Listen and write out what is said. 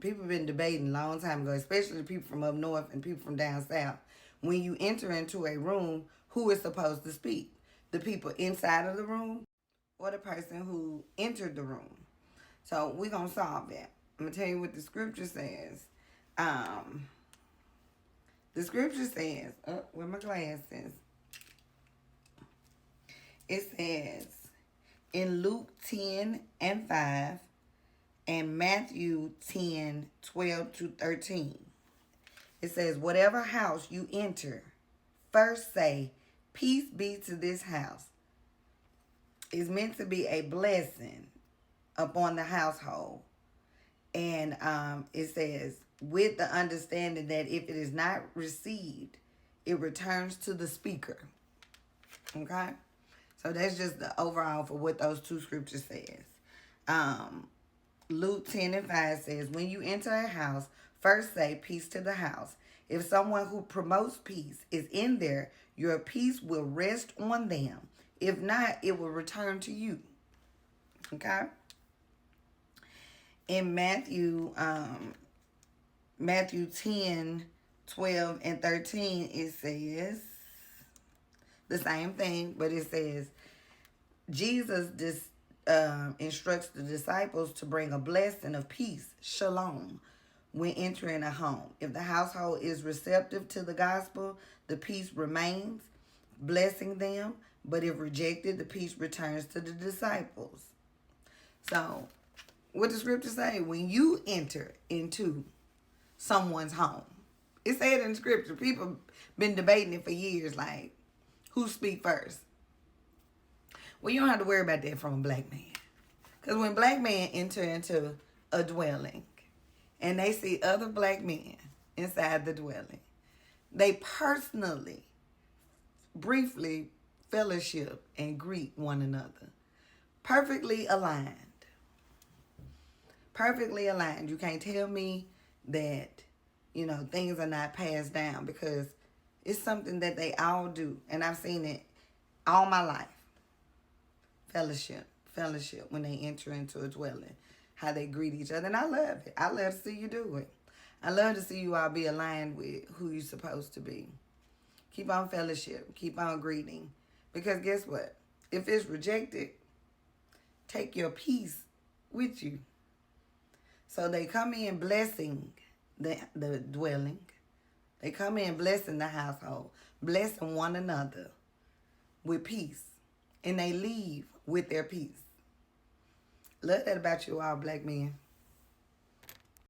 people been debating a long time ago, especially the people from up north and people from down south. When you enter into a room, who is supposed to speak? The people inside of the room or the person who entered the room? So we're going to solve that. I'm going to tell you what the scripture says. The scripture says, where my glasses? It says in Luke 10:5 and Matthew 10:12-13. It says, whatever house you enter, first say, peace be to this house. It's meant to be a blessing upon the household. And it says, with the understanding that if it is not received, it returns to the speaker. Okay? So that's just the overall for what those two scriptures says. Luke 10:5 says, when you enter a house, first say peace to the house. If someone who promotes peace is in there, your peace will rest on them. If not, it will return to you. Okay? In Matthew 10:12-13, it says the same thing, but it says Jesus instructs the disciples to bring a blessing of peace, shalom, when entering a home. If the household is receptive to the gospel, the peace remains, blessing them. But if rejected, the peace returns to the disciples. So, what the scripture say? When you enter into someone's home, it said in the scripture. People been debating it for years, like, who speak first? Well, you don't have to worry about that from a black man. Because when black men enter into a dwelling and they see other black men inside the dwelling, they personally, briefly fellowship and greet one another. Perfectly aligned. Perfectly aligned. You can't tell me that, things are not passed down, because it's something that they all do. And I've seen it all my life. Fellowship when they enter into a dwelling, how they greet each other. And I love it. I love to see you do it. I love to see you all be aligned with who you're supposed to be. Keep on fellowship. Keep on greeting. Because guess what? If it's rejected, take your peace with you. So they come in blessing the dwelling. They come in blessing the household, blessing one another with peace. And they leave with their peace. Love that about you all, black men.